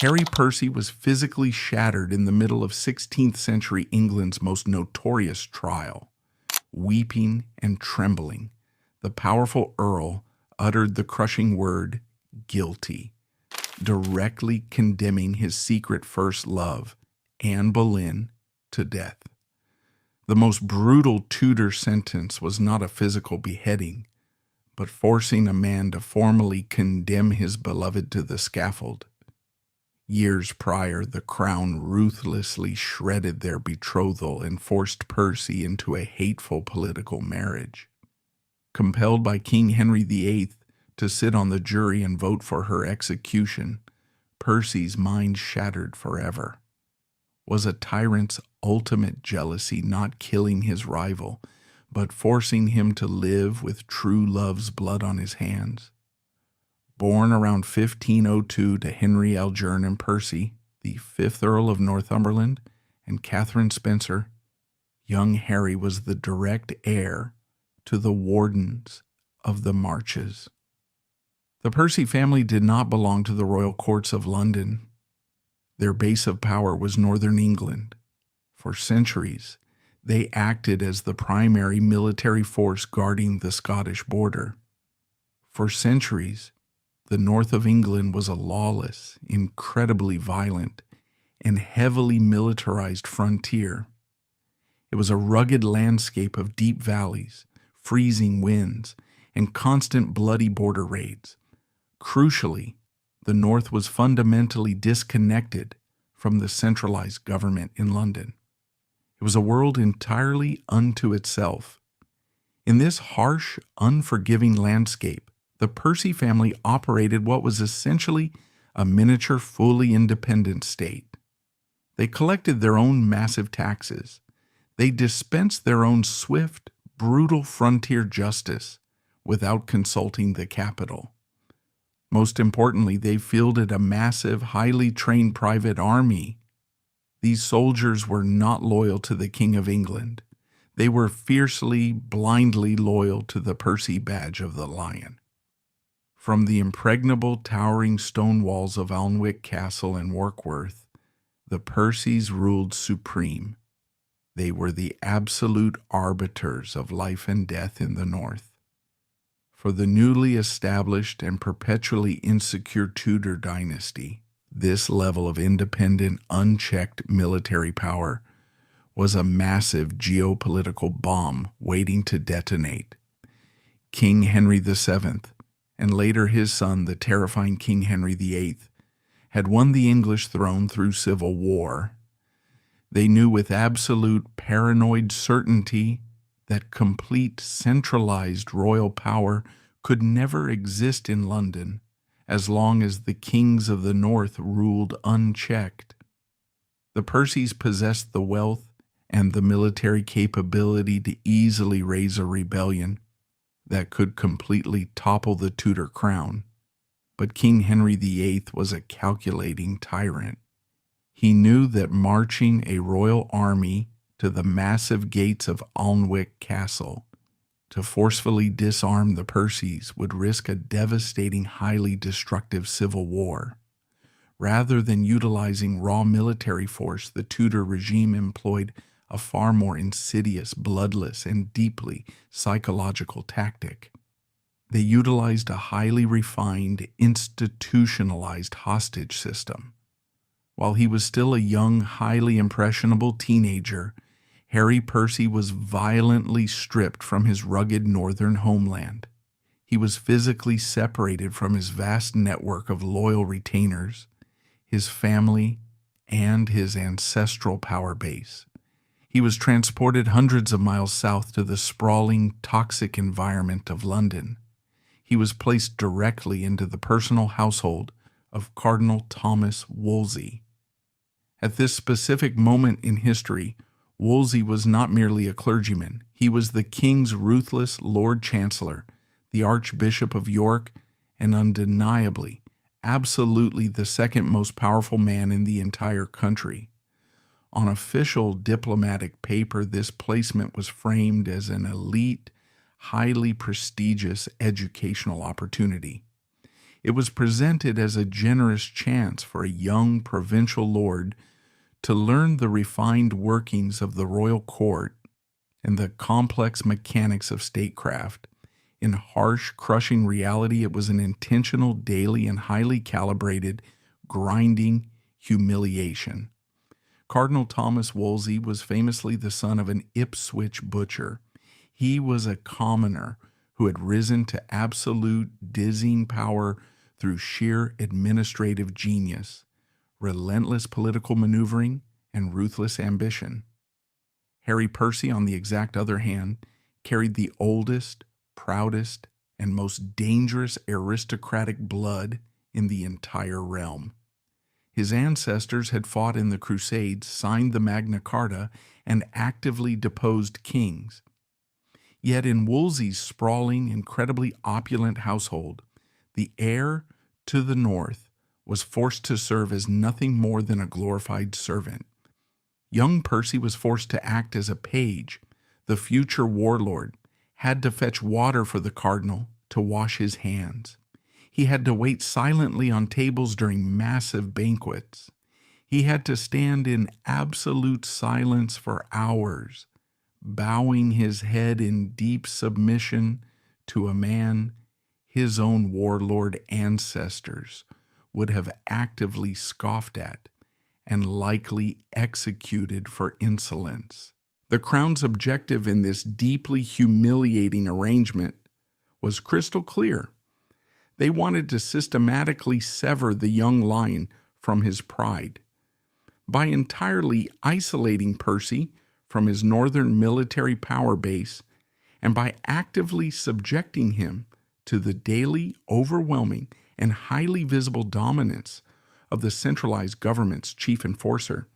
Harry Percy was physically shattered in the middle of 16th century England's most notorious trial. Weeping and trembling, the powerful Earl uttered the crushing word, guilty, directly condemning his secret first love, Anne Boleyn, to death. The most brutal Tudor sentence was not a physical beheading, but forcing a man to formally condemn his beloved to the scaffold. Years prior, the crown ruthlessly shredded their betrothal and forced Percy into a hateful political marriage. Compelled by King Henry VIII to sit on the jury and vote for her execution, Percy's mind shattered forever. Was a tyrant's ultimate jealousy not killing his rival, but forcing him to live with true love's blood on his hands? Born around 1502 to Henry Algernon Percy, the 5th Earl of Northumberland, and Catherine Spencer, young Harry was the direct heir to the wardens of the marches. The Percy family did not belong to the royal courts of London. Their base of power was northern England. For centuries, they acted as the primary military force guarding the Scottish border. For centuries, the north of England was a lawless, incredibly violent, and heavily militarized frontier. It was a rugged landscape of deep valleys, freezing winds, and constant bloody border raids. Crucially, the north was fundamentally disconnected from the centralized government in London. It was a world entirely unto itself. In this harsh, unforgiving landscape, the Percy family operated what was essentially a miniature, fully independent state. They collected their own massive taxes. They dispensed their own swift, brutal frontier justice without consulting the capital. Most importantly, they fielded a massive, highly trained private army. These soldiers were not loyal to the King of England. They were fiercely, blindly loyal to the Percy badge of the Lion. From the impregnable, towering stone walls of Alnwick Castle and Warkworth, the Percys ruled supreme. They were the absolute arbiters of life and death in the north. For the newly established and perpetually insecure Tudor dynasty, this level of independent, unchecked military power was a massive geopolitical bomb waiting to detonate. King Henry VII, and later his son, the terrifying King Henry VIII, had won the English throne through civil war. They knew with absolute paranoid certainty that complete centralized royal power could never exist in London as long as the kings of the north ruled unchecked. The Percys possessed the wealth and the military capability to easily raise a rebellion that could completely topple the Tudor crown. But King Henry VIII was a calculating tyrant. He knew that marching a royal army to the massive gates of Alnwick Castle to forcefully disarm the Percys would risk a devastating, highly destructive civil war. Rather than utilizing raw military force, the Tudor regime employed a far more insidious, bloodless, and deeply psychological tactic. They utilized a highly refined, institutionalized hostage system. While he was still a young, highly impressionable teenager, Harry Percy was violently stripped from his rugged northern homeland. He was physically separated from his vast network of loyal retainers, his family, and his ancestral power base. He was transported hundreds of miles south to the sprawling, toxic environment of London. He was placed directly into the personal household of Cardinal Thomas Wolsey. At this specific moment in history, Wolsey was not merely a clergyman. He was the king's ruthless Lord Chancellor, the Archbishop of York, and undeniably, absolutely the second most powerful man in the entire country. On official diplomatic paper, this placement was framed as an elite, highly prestigious educational opportunity. It was presented as a generous chance for a young provincial lord to learn the refined workings of the royal court and the complex mechanics of statecraft. In harsh, crushing reality, it was an intentional, daily, and highly calibrated, grinding humiliation. Cardinal Thomas Wolsey was famously the son of an Ipswich butcher. He was a commoner who had risen to absolute, dizzying power through sheer administrative genius, relentless political maneuvering, and ruthless ambition. Harry Percy, on the exact other hand, carried the oldest, proudest, and most dangerous aristocratic blood in the entire realm. His ancestors had fought in the Crusades, signed the Magna Carta, and actively deposed kings. Yet in Wolsey's sprawling, incredibly opulent household, the heir to the north was forced to serve as nothing more than a glorified servant. Young Percy was forced to act as a page. The future warlord had to fetch water for the cardinal to wash his hands. He had to wait silently on tables during massive banquets. He had to stand in absolute silence for hours, bowing his head in deep submission to a man his own warlord ancestors would have actively scoffed at and likely executed for insolence. The crown's objective in this deeply humiliating arrangement was crystal clear. They wanted to systematically sever the young lion from his pride. By entirely isolating Percy from his northern military power base, and by actively subjecting him to the daily, overwhelming, and highly visible dominance of the centralized government's chief enforcer,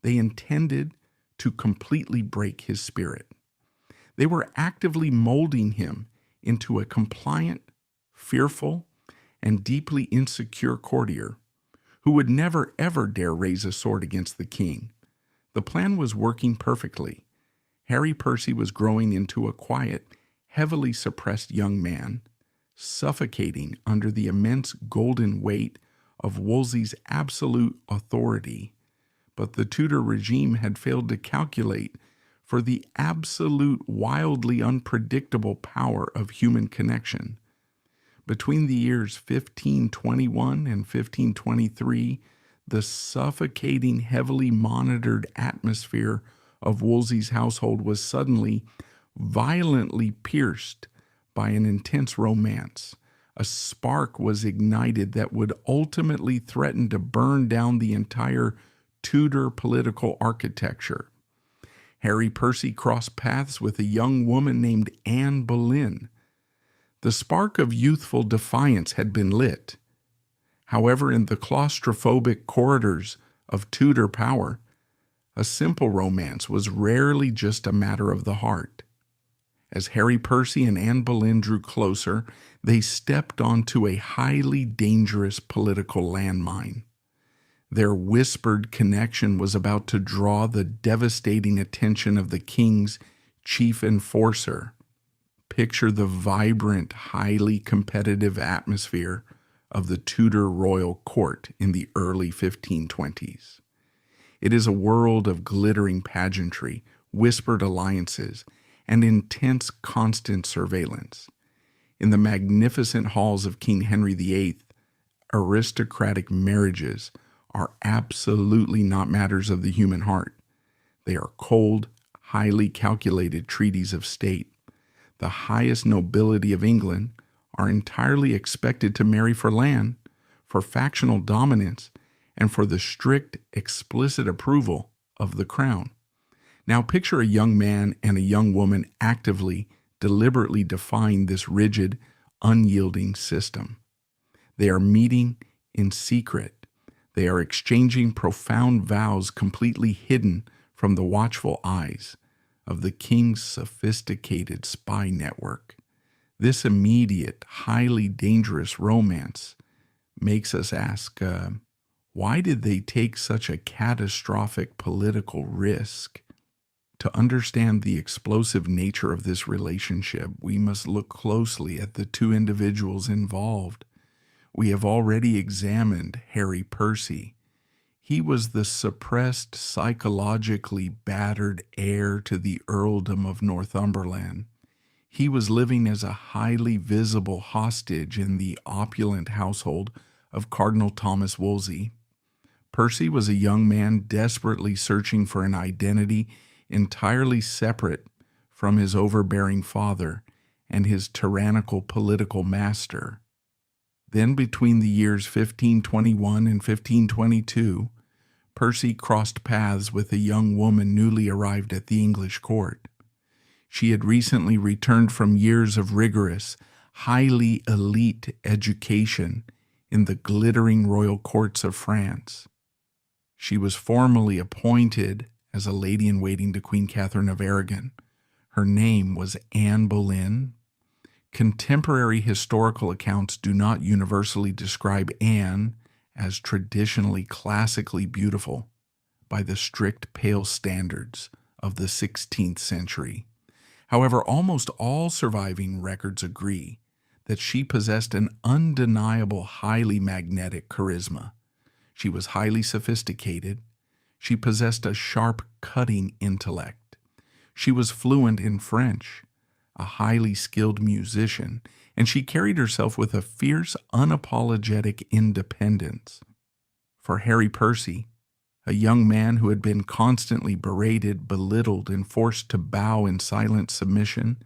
they intended to completely break his spirit. They were actively molding him into a compliant, fearful, and deeply insecure courtier who would never ever dare raise a sword against the king. The plan was working perfectly. Harry Percy was growing into a quiet, heavily suppressed young man, suffocating under the immense golden weight of Wolsey's absolute authority. But the Tudor regime had failed to calculate for the absolute, wildly unpredictable power of human connection. Between the years 1521 and 1523, the suffocating, heavily monitored atmosphere of Wolsey's household was suddenly violently pierced by an intense romance. A spark was ignited that would ultimately threaten to burn down the entire Tudor political architecture. Harry Percy crossed paths with a young woman named Anne Boleyn. The spark of youthful defiance had been lit. However, in the claustrophobic corridors of Tudor power, a simple romance was rarely just a matter of the heart. As Harry Percy and Anne Boleyn drew closer, they stepped onto a highly dangerous political landmine. Their whispered connection was about to draw the devastating attention of the king's chief enforcer. Picture the vibrant, highly competitive atmosphere of the Tudor royal court in the early 1520s. It is a world of glittering pageantry, whispered alliances, and intense constant surveillance. In the magnificent halls of King Henry VIII, aristocratic marriages are absolutely not matters of the human heart. They are cold, highly calculated treaties of state. The highest nobility of England are entirely expected to marry for land, for factional dominance, and for the strict, explicit approval of the crown. Now picture a young man and a young woman actively, deliberately defying this rigid, unyielding system. They are meeting in secret. They are exchanging profound vows completely hidden from the watchful eyes of the king's sophisticated spy network. This immediate, highly dangerous romance makes us ask, why did they take such a catastrophic political risk? To understand the explosive nature of this relationship, we must look closely at the two individuals involved. We have already examined Harry Percy. He was the suppressed, psychologically battered heir to the earldom of Northumberland. He was living as a highly visible hostage in the opulent household of Cardinal Thomas Wolsey. Percy was a young man desperately searching for an identity entirely separate from his overbearing father and his tyrannical political master. Then, between the years 1521 and 1522, Percy crossed paths with a young woman newly arrived at the English court. She had recently returned from years of rigorous, highly elite education in the glittering royal courts of France. She was formally appointed as a lady-in-waiting to Queen Catherine of Aragon. Her name was Anne Boleyn. Contemporary historical accounts do not universally describe Anne as traditionally classically beautiful by the strict pale standards of the 16th century. However, almost all surviving records agree that she possessed an undeniable, highly magnetic charisma. She was highly sophisticated. She possessed a sharp, cutting intellect. She was fluent in French, a highly skilled musician, and she carried herself with a fierce, unapologetic independence. For Harry Percy, a young man who had been constantly berated, belittled, and forced to bow in silent submission,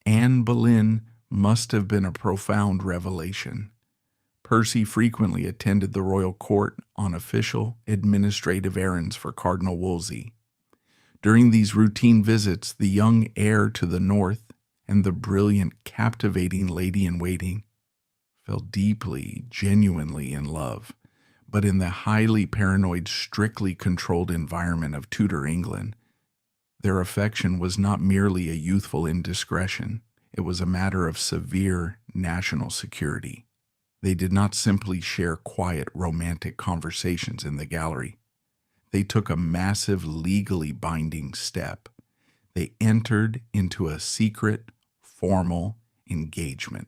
Anne Boleyn must have been a profound revelation. Percy frequently attended the royal court on official, administrative errands for Cardinal Wolsey. During these routine visits, the young heir to the north and the brilliant, captivating lady-in-waiting fell deeply, genuinely in love. But in the highly paranoid, strictly controlled environment of Tudor England, their affection was not merely a youthful indiscretion. It was a matter of severe national security. They did not simply share quiet, romantic conversations in the gallery. They took a massive, legally binding step. They entered into a secret, formal engagement.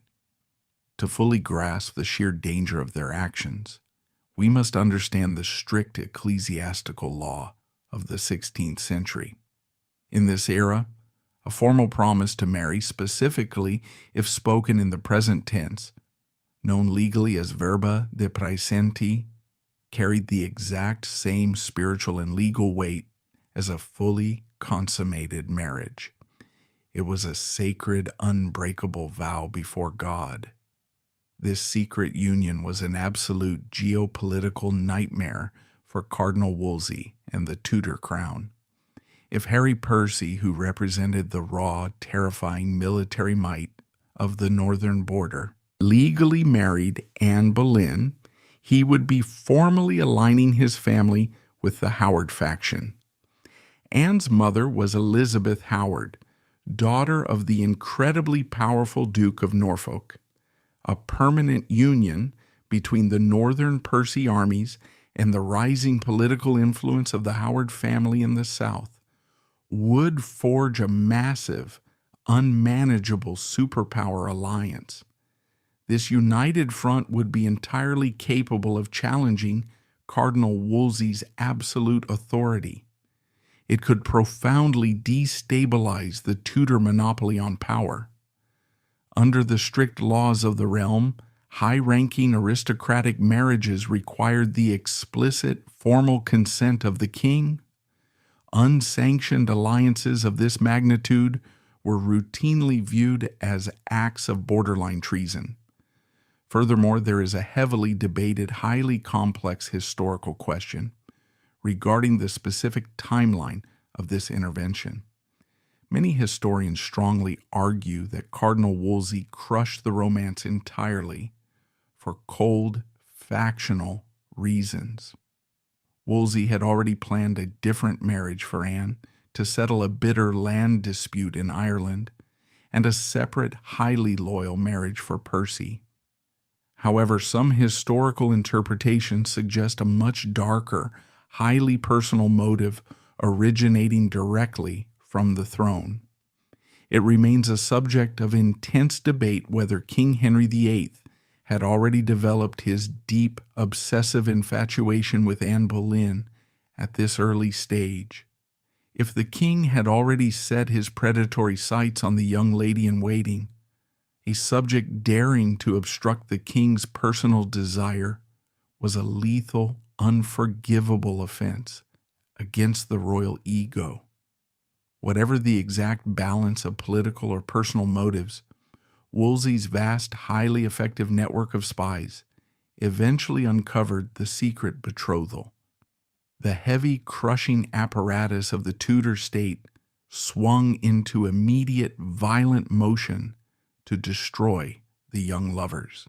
To fully grasp the sheer danger of their actions, we must understand the strict ecclesiastical law of the 16th century. In this era, a formal promise to marry, specifically if spoken in the present tense, known legally as verba de praesenti, carried the exact same spiritual and legal weight as a fully consummated marriage. It was a sacred, unbreakable vow before God. This secret union was an absolute geopolitical nightmare for Cardinal Wolsey and the Tudor crown. If Harry Percy, who represented the raw, terrifying military might of the northern border, legally married Anne Boleyn, he would be formally aligning his family with the Howard faction. Anne's mother was Elizabeth Howard, daughter of the incredibly powerful Duke of Norfolk. A permanent union between the northern Percy armies and the rising political influence of the Howard family in the South would forge a massive, unmanageable superpower alliance. This united front would be entirely capable of challenging Cardinal Wolsey's absolute authority. It could profoundly destabilize the Tudor monopoly on power. Under the strict laws of the realm, high-ranking aristocratic marriages required the explicit, formal consent of the king. Unsanctioned alliances of this magnitude were routinely viewed as acts of borderline treason. Furthermore, there is a heavily debated, highly complex historical question regarding the specific timeline of this intervention. Many historians strongly argue that Cardinal Wolsey crushed the romance entirely for cold, factional reasons. Wolsey had already planned a different marriage for Anne to settle a bitter land dispute in Ireland, and a separate, highly loyal marriage for Percy. However, some historical interpretations suggest a much darker, highly personal motive originating directly from the throne. It remains a subject of intense debate whether King Henry VIII had already developed his deep, obsessive infatuation with Anne Boleyn at this early stage. If the king had already set his predatory sights on the young lady in waiting, a subject daring to obstruct the king's personal desire was a lethal, unforgivable offense against the royal ego. Whatever the exact balance of political or personal motives, Wolsey's vast, highly effective network of spies eventually uncovered the secret betrothal. The heavy, crushing apparatus of the Tudor state swung into immediate, violent motion to destroy the young lovers.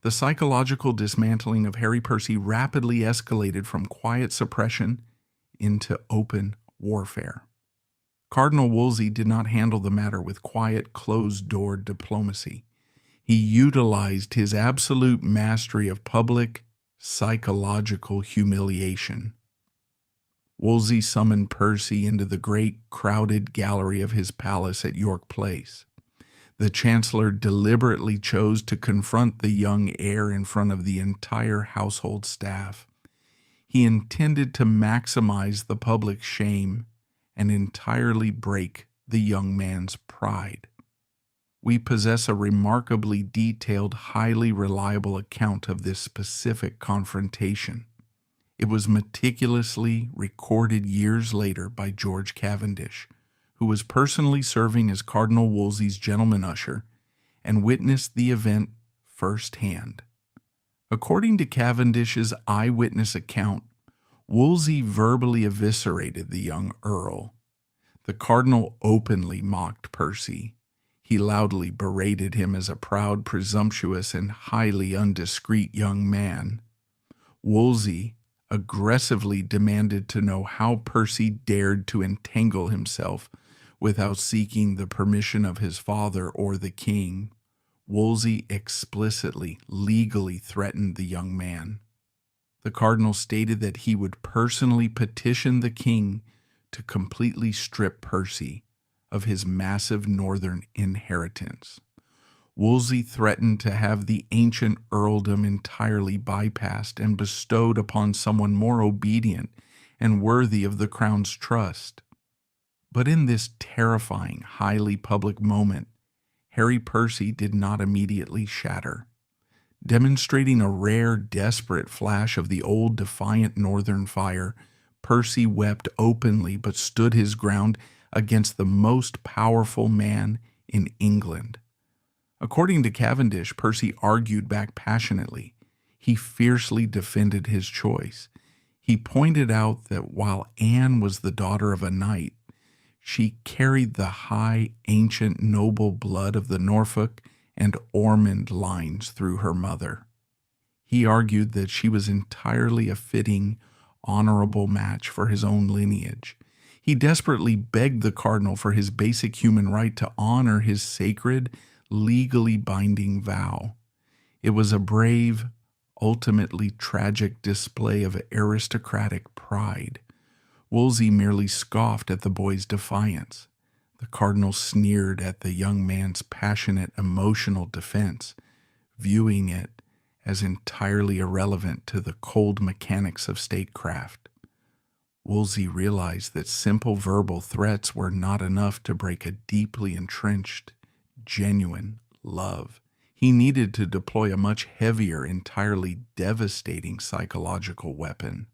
The psychological dismantling of Harry Percy rapidly escalated from quiet suppression into open warfare. Cardinal Wolsey did not handle the matter with quiet, closed-door diplomacy. He utilized his absolute mastery of public psychological humiliation. Wolsey summoned Percy into the great, crowded gallery of his palace at York Place. The Chancellor deliberately chose to confront the young heir in front of the entire household staff. He intended to maximize the public shame and entirely break the young man's pride. We possess a remarkably detailed, highly reliable account of this specific confrontation. It was meticulously recorded years later by George Cavendish, who was personally serving as Cardinal Wolsey's gentleman usher and witnessed the event firsthand. According to Cavendish's eyewitness account, Wolsey verbally eviscerated the young earl. The cardinal openly mocked Percy. He loudly berated him as a proud, presumptuous, and highly undiscreet young man. Wolsey aggressively demanded to know how Percy dared to entangle himself without seeking the permission of his father or the king. Wolsey explicitly, legally threatened the young man. The cardinal stated that he would personally petition the king to completely strip Percy of his massive northern inheritance. Wolsey threatened to have the ancient earldom entirely bypassed and bestowed upon someone more obedient and worthy of the crown's trust. But in this terrifying, highly public moment, Harry Percy did not immediately shatter. Demonstrating a rare, desperate flash of the old defiant northern fire, Percy wept openly but stood his ground against the most powerful man in England. According to Cavendish, Percy argued back passionately. He fiercely defended his choice. He pointed out that while Anne was the daughter of a knight, she carried the high, ancient, noble blood of the Norfolk and Ormond lines through her mother. He argued that she was entirely a fitting, honorable match for his own lineage. He desperately begged the cardinal for his basic human right to honor his sacred, legally binding vow. It was a brave, ultimately tragic display of aristocratic pride. Wolsey merely scoffed at the boy's defiance. The cardinal sneered at the young man's passionate, emotional defense, viewing it as entirely irrelevant to the cold mechanics of statecraft. Wolsey realized that simple verbal threats were not enough to break a deeply entrenched, genuine love. He needed to deploy a much heavier, entirely devastating psychological weapon.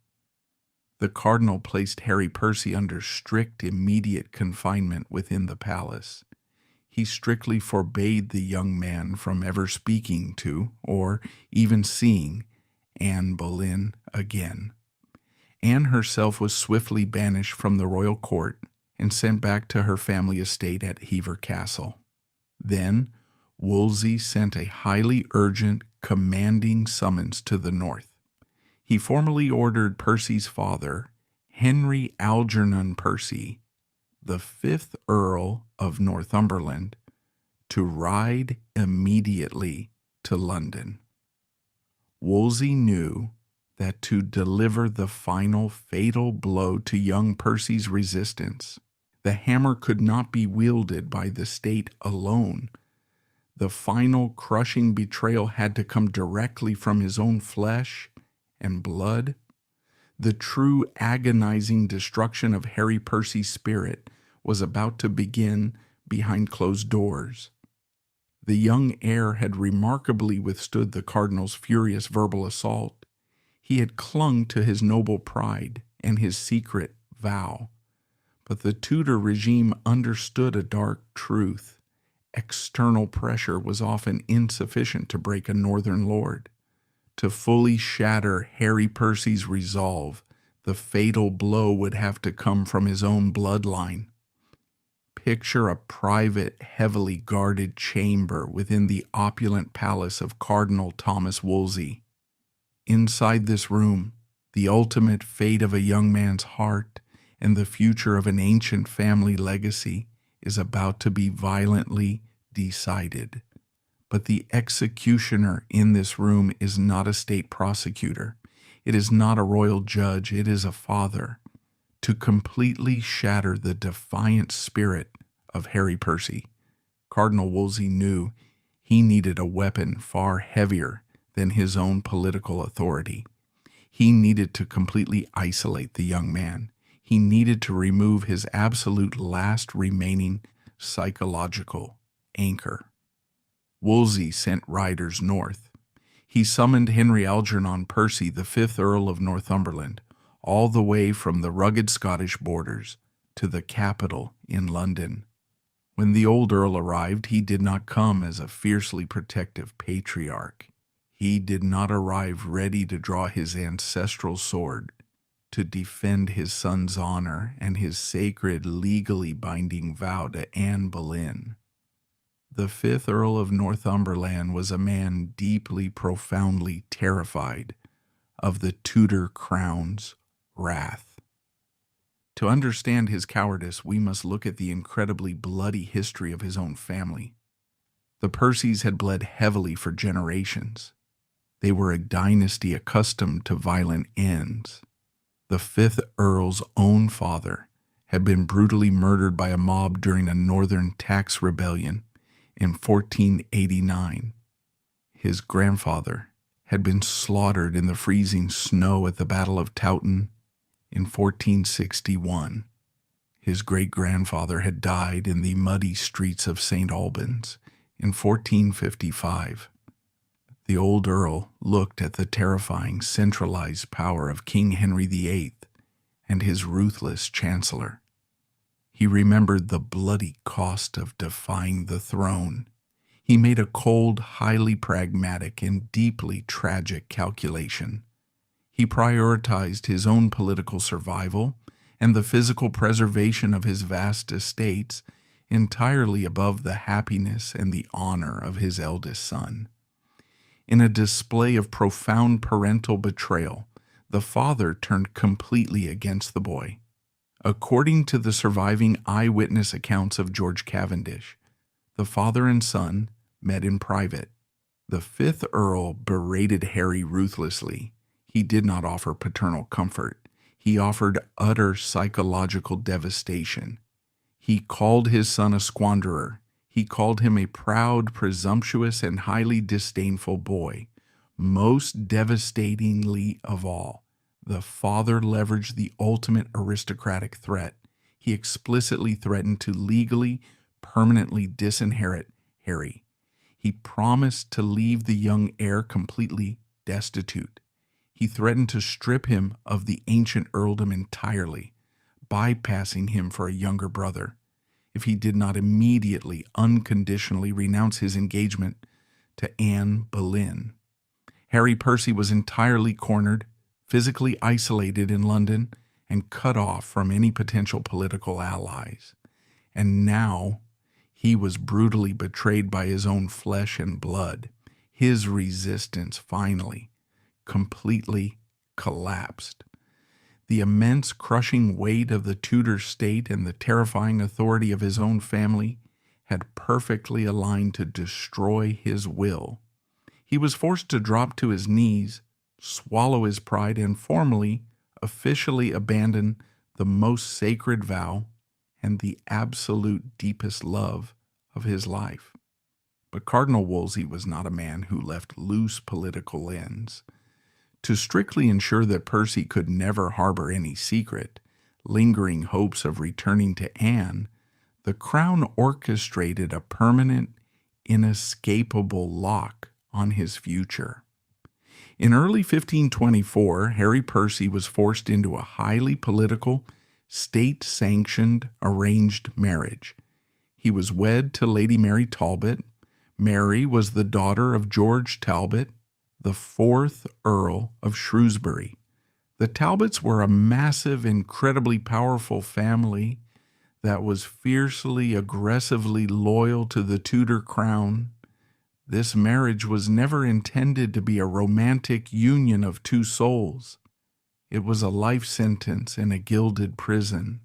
The cardinal placed Harry Percy under strict, immediate confinement within the palace. He strictly forbade the young man from ever speaking to, or even seeing, Anne Boleyn again. Anne herself was swiftly banished from the royal court and sent back to her family estate at Hever Castle. Then, Wolsey sent a highly urgent, commanding summons to the north. He formally ordered Percy's father, Henry Algernon Percy, the 5th Earl of Northumberland, to ride immediately to London. Wolsey knew that to deliver the final fatal blow to young Percy's resistance, the hammer could not be wielded by the state alone. The final crushing betrayal had to come directly from his own flesh and blood. The true agonizing destruction of Harry Percy's spirit was about to begin behind closed doors. The young heir had remarkably withstood the cardinal's furious verbal assault. He had clung to his noble pride and his secret vow. But the Tudor regime understood a dark truth. External pressure was often insufficient to break a northern lord. To fully shatter Harry Percy's resolve, the fatal blow would have to come from his own bloodline. Picture a private, heavily guarded chamber within the opulent palace of Cardinal Thomas Wolsey. Inside this room, the ultimate fate of a young man's heart and the future of an ancient family legacy is about to be violently decided. But the executioner in this room is not a state prosecutor. It is not a royal judge. It is a father. To completely shatter the defiant spirit of Harry Percy, Cardinal Wolsey knew he needed a weapon far heavier than his own political authority. He needed to completely isolate the young man. He needed to remove his absolute last remaining psychological anchor. Wolsey sent riders north. He summoned Henry Algernon Percy, the 5th Earl of Northumberland, all the way from the rugged Scottish borders to the capital in London. When the old earl arrived, he did not come as a fiercely protective patriarch. He did not arrive ready to draw his ancestral sword to defend his son's honor and his sacred, legally binding vow to Anne Boleyn. The 5th Earl of Northumberland was a man deeply, profoundly terrified of the Tudor crown's wrath. To understand his cowardice, we must look at the incredibly bloody history of his own family. The Percys had bled heavily for generations. They were a dynasty accustomed to violent ends. The 5th Earl's own father had been brutally murdered by a mob during a northern tax rebellion in 1489. His grandfather had been slaughtered in the freezing snow at the Battle of Towton in 1461. His great-grandfather had died in the muddy streets of St. Albans in 1455. The old earl looked at the terrifying centralized power of King Henry VIII and his ruthless chancellor. He remembered the bloody cost of defying the throne. He made a cold, highly pragmatic, and deeply tragic calculation. He prioritized his own political survival and the physical preservation of his vast estates entirely above the happiness and the honor of his eldest son. In a display of profound parental betrayal, the father turned completely against the boy. According to the surviving eyewitness accounts of George Cavendish, the father and son met in private. The 5th Earl berated Harry ruthlessly. He did not offer paternal comfort. He offered utter psychological devastation. He called his son a squanderer. He called him a proud, presumptuous, and highly disdainful boy. Most devastatingly of all, the father leveraged the ultimate aristocratic threat. He explicitly threatened to legally, permanently disinherit Harry. He promised to leave the young heir completely destitute. He threatened to strip him of the ancient earldom entirely, bypassing him for a younger brother, if he did not immediately, unconditionally renounce his engagement to Anne Boleyn. Harry Percy was entirely cornered, physically isolated in London, and cut off from any potential political allies. And now he was brutally betrayed by his own flesh and blood. His resistance finally, completely collapsed. The immense crushing weight of the Tudor state and the terrifying authority of his own family had perfectly aligned to destroy his will. He was forced to drop to his knees, swallow his pride, and formally, officially abandon the most sacred vow and the absolute deepest love of his life. But Cardinal Wolsey was not a man who left loose political ends. To strictly ensure that Percy could never harbor any secret, lingering hopes of returning to Anne, the crown orchestrated a permanent, inescapable lock on his future. In early 1524, Harry Percy was forced into a highly political, state-sanctioned, arranged marriage. He was wed to Lady Mary Talbot. Mary was the daughter of George Talbot, the 4th Earl of Shrewsbury. The Talbots were a massive, incredibly powerful family that was fiercely, aggressively loyal to the Tudor crown. This marriage was never intended to be a romantic union of two souls. It was a life sentence in a gilded prison.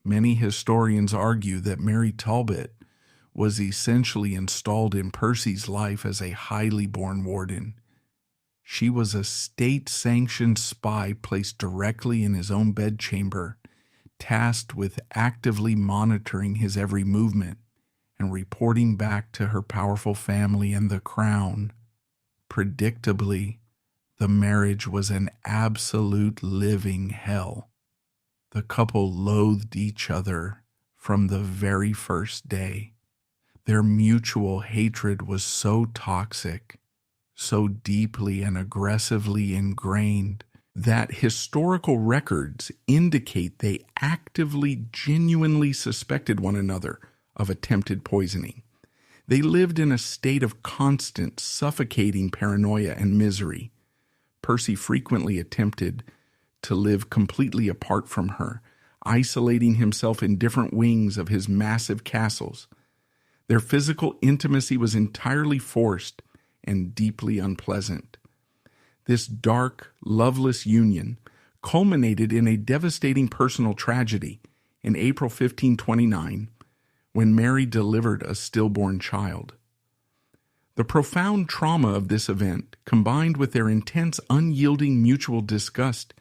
Many historians argue that Mary Talbot was essentially installed in Percy's life as a highly born warden. She was a state-sanctioned spy placed directly in his own bedchamber, tasked with actively monitoring his every movement and reporting back to her powerful family and the crown. Predictably, the marriage was an absolute living hell. The couple loathed each other from the very first day. Their mutual hatred was so toxic, so deeply and aggressively ingrained, that historical records indicate they actively, genuinely suspected one another of attempted poisoning. They lived in a state of constant, suffocating paranoia and misery. Percy frequently attempted to live completely apart from her, isolating himself in different wings of his massive castles. Their physical intimacy was entirely forced and deeply unpleasant. This dark, loveless union culminated in a devastating personal tragedy in April 1529, when Mary delivered a stillborn child. The profound trauma of this event, combined with their intense, unyielding mutual disgust,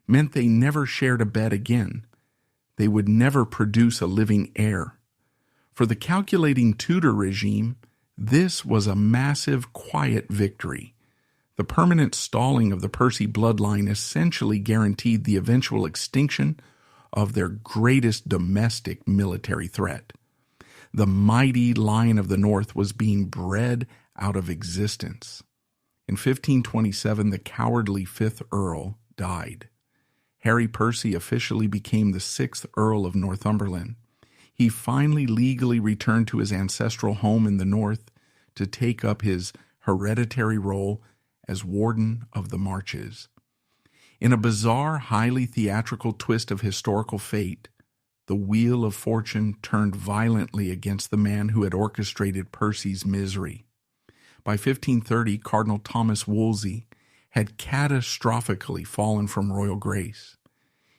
meant they never shared a bed again. They would never produce a living heir. For the calculating Tudor regime, this was a massive, quiet victory. The permanent stalling of the Percy bloodline essentially guaranteed the eventual extinction of their greatest domestic military threat. The mighty Lion of the North was being bred out of existence. In 1527, the cowardly 5th Earl died. Harry Percy officially became the 6th Earl of Northumberland. He finally legally returned to his ancestral home in the north to take up his hereditary role as Warden of the Marches. In a bizarre, highly theatrical twist of historical fate, the wheel of fortune turned violently against the man who had orchestrated Percy's misery. By 1530, Cardinal Thomas Wolsey had catastrophically fallen from royal grace.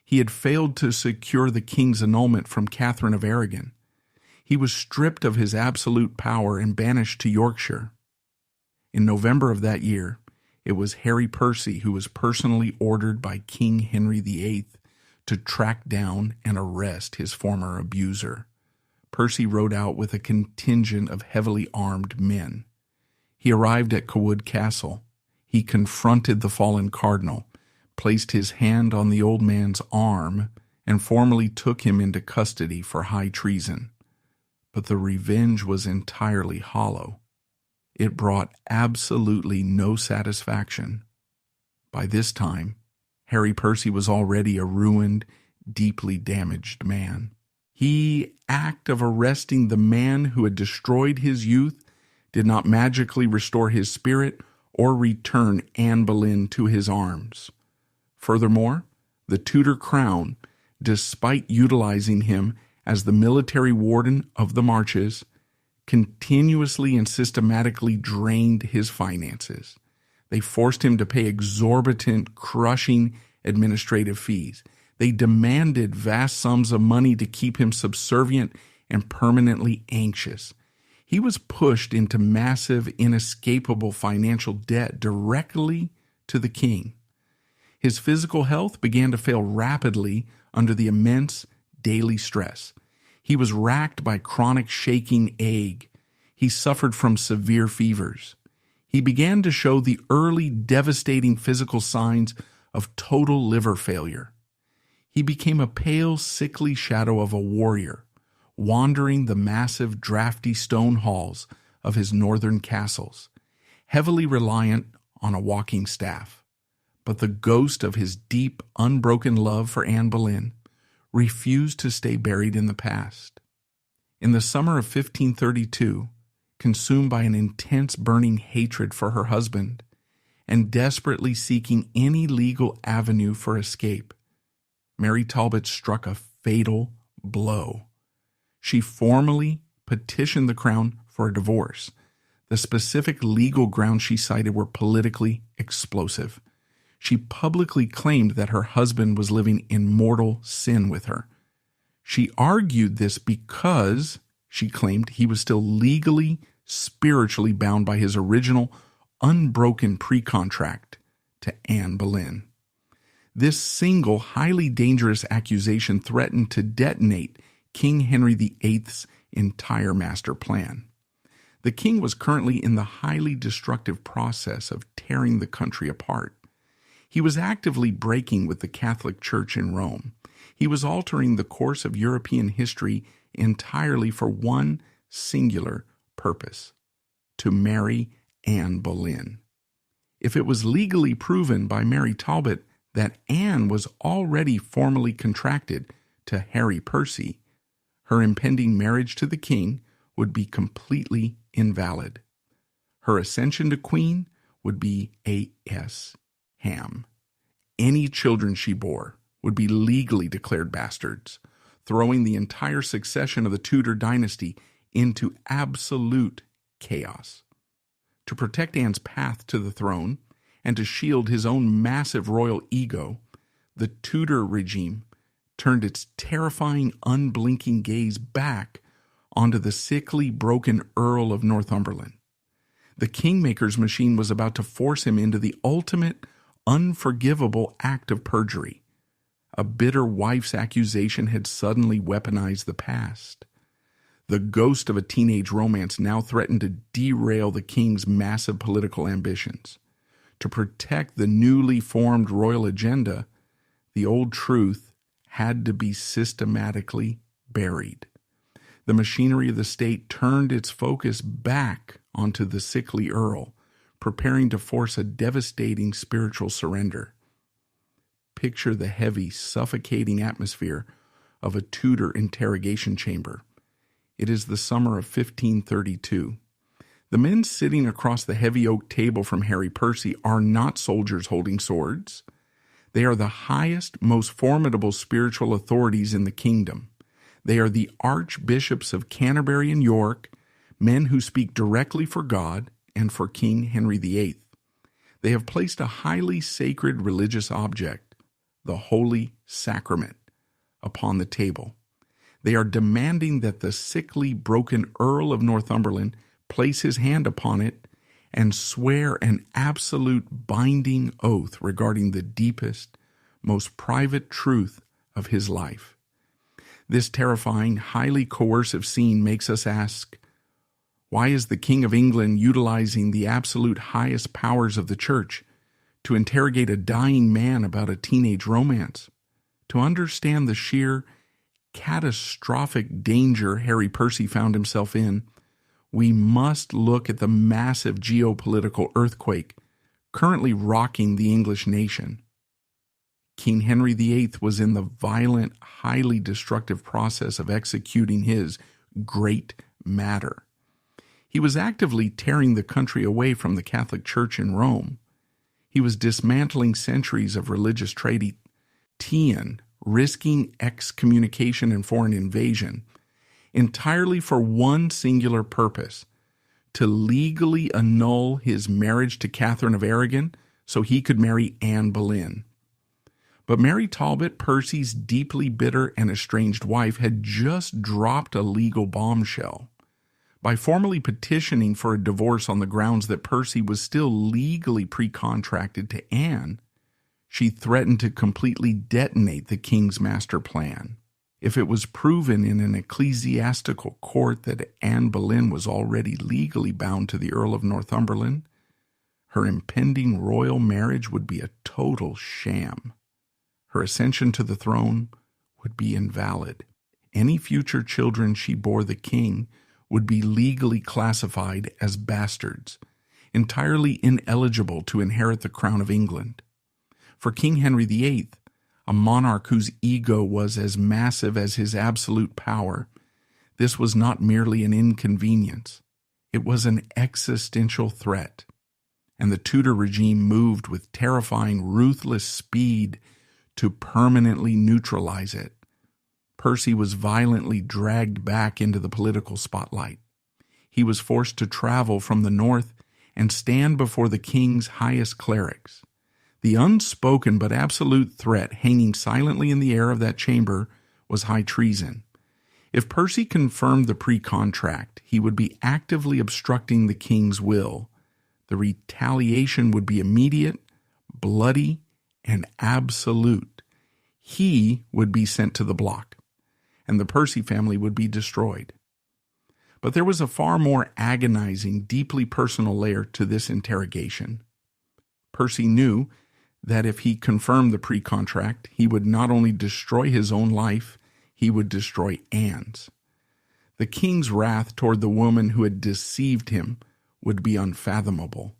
He had failed to secure the king's annulment from Catherine of Aragon. He was stripped of his absolute power and banished to Yorkshire. In November of that year, it was Harry Percy who was personally ordered by King Henry VIII to track down and arrest his former abuser. Percy rode out with a contingent of heavily armed men. He arrived at Cawood Castle. He confronted the fallen cardinal, placed his hand on the old man's arm, and formally took him into custody for high treason. But the revenge was entirely hollow. It brought absolutely no satisfaction. By this time, Harry Percy was already a ruined, deeply damaged man. The act of arresting the man who had destroyed his youth did not magically restore his spirit or return Anne Boleyn to his arms. Furthermore, the Tudor crown, despite utilizing him as the military warden of the Marches, continuously and systematically drained his finances. They forced him to pay exorbitant, crushing administrative fees. They demanded vast sums of money to keep him subservient and permanently anxious. He was pushed into massive, inescapable financial debt directly to the king. His physical health began to fail rapidly under the immense daily stress. He was racked by chronic shaking ague. He suffered from severe fevers. He began to show the early devastating physical signs of total liver failure. He became a pale, sickly shadow of a warrior, wandering the massive, drafty stone halls of his northern castles, heavily reliant on a walking staff. But the ghost of his deep, unbroken love for Anne Boleyn refused to stay buried in the past. In the summer of 1532, consumed by an intense burning hatred for her husband and desperately seeking any legal avenue for escape, Mary Talbot struck a fatal blow. She formally petitioned the crown for a divorce. The specific legal grounds she cited were politically explosive. She publicly claimed that her husband was living in mortal sin with her. She argued this because, she claimed, he was still legally, spiritually bound by his original, unbroken pre-contract to Anne Boleyn. This single, highly dangerous accusation threatened to detonate King Henry VIII's entire master plan. The king was currently in the highly destructive process of tearing the country apart. He was actively breaking with the Catholic Church in Rome. He was altering the course of European history entirely for one singular purpose: to marry Anne Boleyn. If it was legally proven by Mary Talbot that Anne was already formally contracted to Harry Percy, her impending marriage to the king would be completely invalid. Her ascension to queen would be a.s. ham. Any children she bore would be legally declared bastards, throwing the entire succession of the Tudor dynasty into absolute chaos. To protect Anne's path to the throne and to shield his own massive royal ego, the Tudor regime turned its terrifying, unblinking gaze back onto the sickly, broken Earl of Northumberland. The kingmaker's machine was about to force him into the ultimate, unforgivable act of perjury. A bitter wife's accusation had suddenly weaponized the past. The ghost of a teenage romance now threatened to derail the king's massive political ambitions. To protect the newly formed royal agenda, the old truth had to be systematically buried. The machinery of the state turned its focus back onto the sickly earl, preparing to force a devastating spiritual surrender. Picture the heavy, suffocating atmosphere of a Tudor interrogation chamber. It is the summer of 1532. The men sitting across the heavy oak table from Harry Percy are not soldiers holding swords. They are the highest, most formidable spiritual authorities in the kingdom. They are the archbishops of Canterbury and York, men who speak directly for God and for King Henry VIII. They have placed a highly sacred religious object, the Holy Sacrament, upon the table. They are demanding that the sickly, broken Earl of Northumberland place his hand upon it and swear an absolute binding oath regarding the deepest, most private truth of his life. This terrifying, highly coercive scene makes us ask, why is the King of England utilizing the absolute highest powers of the Church to interrogate a dying man about a teenage romance? To understand the sheer, catastrophic danger Harry Percy found himself in, we must look at the massive geopolitical earthquake currently rocking the English nation. King Henry VIII was in the violent, highly destructive process of executing his great matter. He was actively tearing the country away from the Catholic Church in Rome. He was dismantling centuries of religious tradition, risking excommunication and foreign invasion, entirely for one singular purpose: to legally annul his marriage to Catherine of Aragon so he could marry Anne Boleyn. But Mary Talbot, Percy's deeply bitter and estranged wife, had just dropped a legal bombshell. By formally petitioning for a divorce on the grounds that Percy was still legally pre-contracted to Anne, she threatened to completely detonate the king's master plan. If it was proven in an ecclesiastical court that Anne Boleyn was already legally bound to the Earl of Northumberland, her impending royal marriage would be a total sham. Her ascension to the throne would be invalid. Any future children she bore the king would be legally classified as bastards, entirely ineligible to inherit the crown of England. For King Henry VIII, a monarch whose ego was as massive as his absolute power, this was not merely an inconvenience. It was an existential threat. And the Tudor regime moved with terrifying, ruthless speed to permanently neutralize it. Percy was violently dragged back into the political spotlight. He was forced to travel from the north and stand before the king's highest clerics. The unspoken but absolute threat hanging silently in the air of that chamber was high treason. If Percy confirmed the pre-contract, he would be actively obstructing the king's will. The retaliation would be immediate, bloody, and absolute. He would be sent to the block, and the Percy family would be destroyed. But there was a far more agonizing, deeply personal layer to this interrogation. Percy knew that if he confirmed the pre-contract, he would not only destroy his own life, he would destroy Anne's. The king's wrath toward the woman who had deceived him would be unfathomable.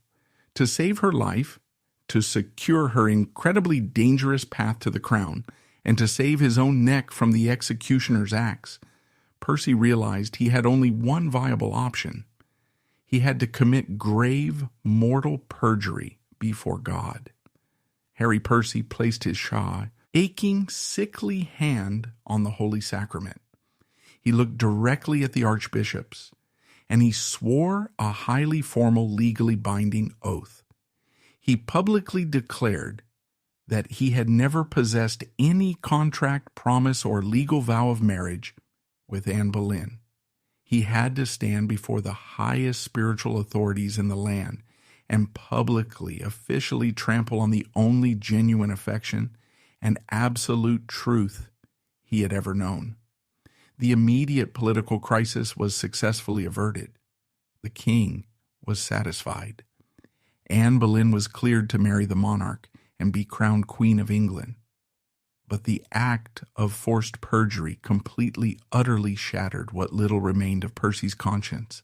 To save her life, to secure her incredibly dangerous path to the crown, and to save his own neck from the executioner's axe, Percy realized he had only one viable option. He had to commit grave, mortal perjury before God. Harry Percy placed his shy, aching, sickly hand on the Holy Sacrament. He looked directly at the archbishops, and he swore a highly formal, legally binding oath. He publicly declared that he had never possessed any contract, promise, or legal vow of marriage with Anne Boleyn. He had to stand before the highest spiritual authorities in the land and publicly, officially trample on the only genuine affection and absolute truth he had ever known. The immediate political crisis was successfully averted. The king was satisfied. Anne Boleyn was cleared to marry the monarch and be crowned Queen of England. But the act of forced perjury completely, utterly shattered what little remained of Percy's conscience.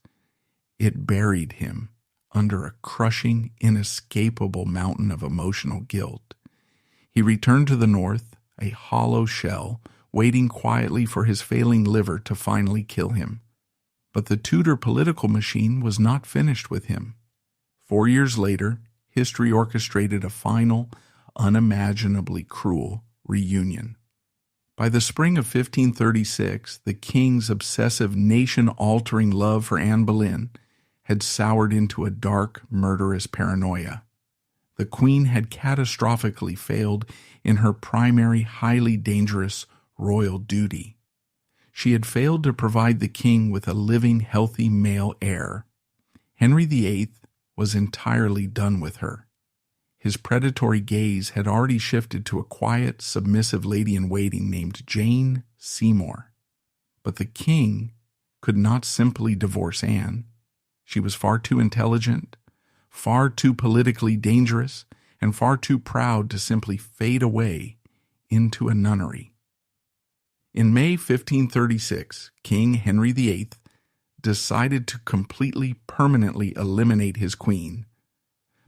It buried him under a crushing, inescapable mountain of emotional guilt. He returned to the north, a hollow shell, waiting quietly for his failing liver to finally kill him. But the Tudor political machine was not finished with him. 4 years later, history orchestrated a final, unimaginably cruel reunion. By the spring of 1536, the king's obsessive, nation-altering love for Anne Boleyn had soured into a dark, murderous paranoia. The queen had catastrophically failed in her primary, highly dangerous royal duty. She had failed to provide the king with a living, healthy male heir. Henry VIII was entirely done with her. His predatory gaze had already shifted to a quiet, submissive lady-in-waiting named Jane Seymour. But the king could not simply divorce Anne. She was far too intelligent, far too politically dangerous, and far too proud to simply fade away into a nunnery. In May 1536, King Henry VIII decided to completely, permanently eliminate his queen.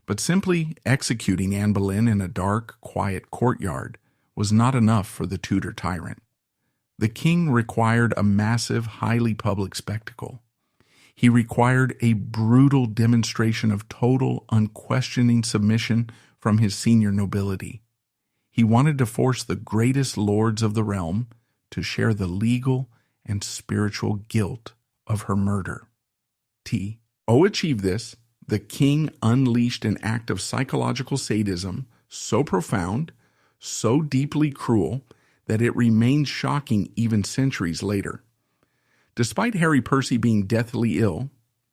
But simply executing Anne Boleyn in a dark, quiet courtyard was not enough for the Tudor tyrant. The king required a massive, highly public spectacle. He required a brutal demonstration of total, unquestioning submission from his senior nobility. He wanted to force the greatest lords of the realm to share the legal and spiritual guilt of her murder. To achieve this, the king unleashed an act of psychological sadism so profound, so deeply cruel, that it remains shocking even centuries later. Despite Harry Percy being deathly ill,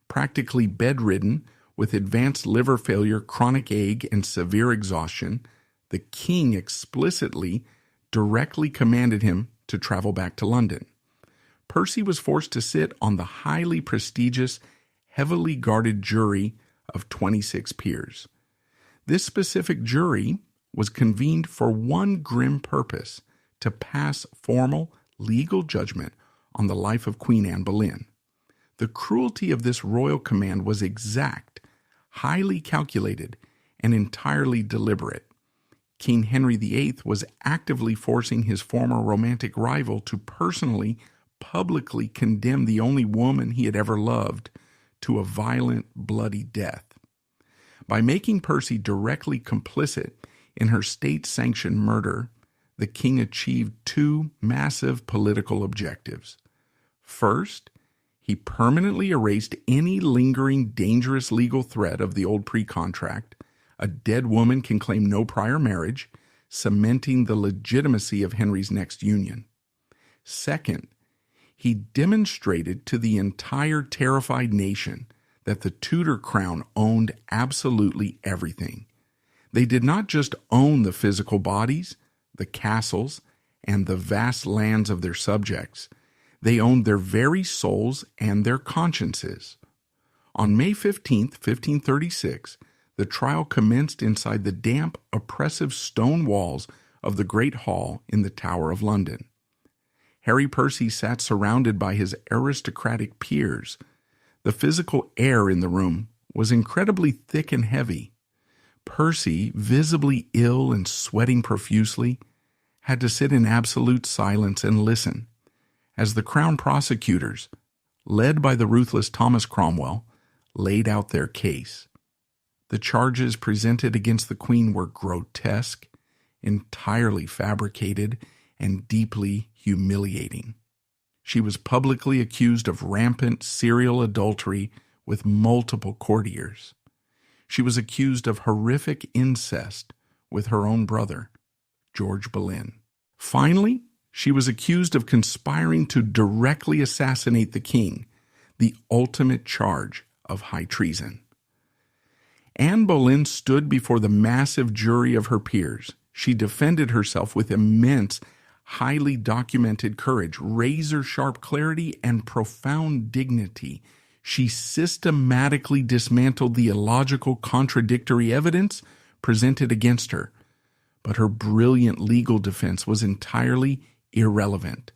practically bedridden, with advanced liver failure, chronic ague, and severe exhaustion, the king explicitly, directly commanded him to travel back to London. Percy was forced to sit on the highly prestigious, heavily guarded jury of 26 peers. This specific jury was convened for one grim purpose: to pass formal legal judgment on the life of Queen Anne Boleyn. The cruelty of this royal command was exact, highly calculated, and entirely deliberate. King Henry VIII was actively forcing his former romantic rival to personally, publicly condemn the only woman he had ever loved to a violent, bloody death. By making Percy directly complicit in her state-sanctioned murder, the king achieved two massive political objectives. First, he permanently erased any lingering, dangerous legal threat of the old pre-contract. A dead woman can claim no prior marriage, cementing the legitimacy of Henry's next union. Second, he demonstrated to the entire terrified nation that the Tudor crown owned absolutely everything. They did not just own the physical bodies, the castles, and the vast lands of their subjects. They owned their very souls and their consciences. On May 15, 1536, the trial commenced inside the damp, oppressive stone walls of the Great Hall in the Tower of London. Harry Percy sat surrounded by his aristocratic peers. The physical air in the room was incredibly thick and heavy. Percy, visibly ill and sweating profusely, had to sit in absolute silence and listen as the Crown prosecutors, led by the ruthless Thomas Cromwell, laid out their case. The charges presented against the Queen were grotesque, entirely fabricated, and deeply humiliating. She was publicly accused of rampant serial adultery with multiple courtiers. She was accused of horrific incest with her own brother, George Boleyn. Finally, she was accused of conspiring to directly assassinate the king, the ultimate charge of high treason. Anne Boleyn stood before the massive jury of her peers. She defended herself with immense, highly documented courage, razor-sharp clarity, and profound dignity. She systematically dismantled the illogical, contradictory evidence presented against her. But her brilliant legal defense was entirely irrelevant.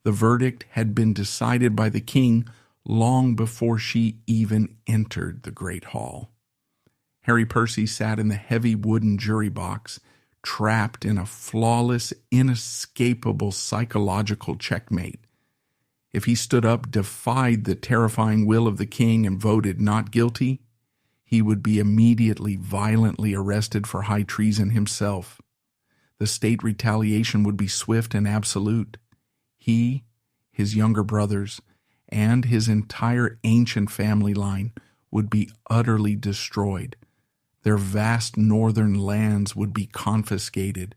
The verdict had been decided by the king long before she even entered the Great Hall. Harry Percy sat in the heavy wooden jury box, trapped in a flawless, inescapable psychological checkmate. If he stood up, defied the terrifying will of the king, and voted not guilty, he would be immediately violently arrested for high treason himself. The state retaliation would be swift and absolute. He, his younger brothers, and his entire ancient family line would be utterly destroyed. Their vast northern lands would be confiscated,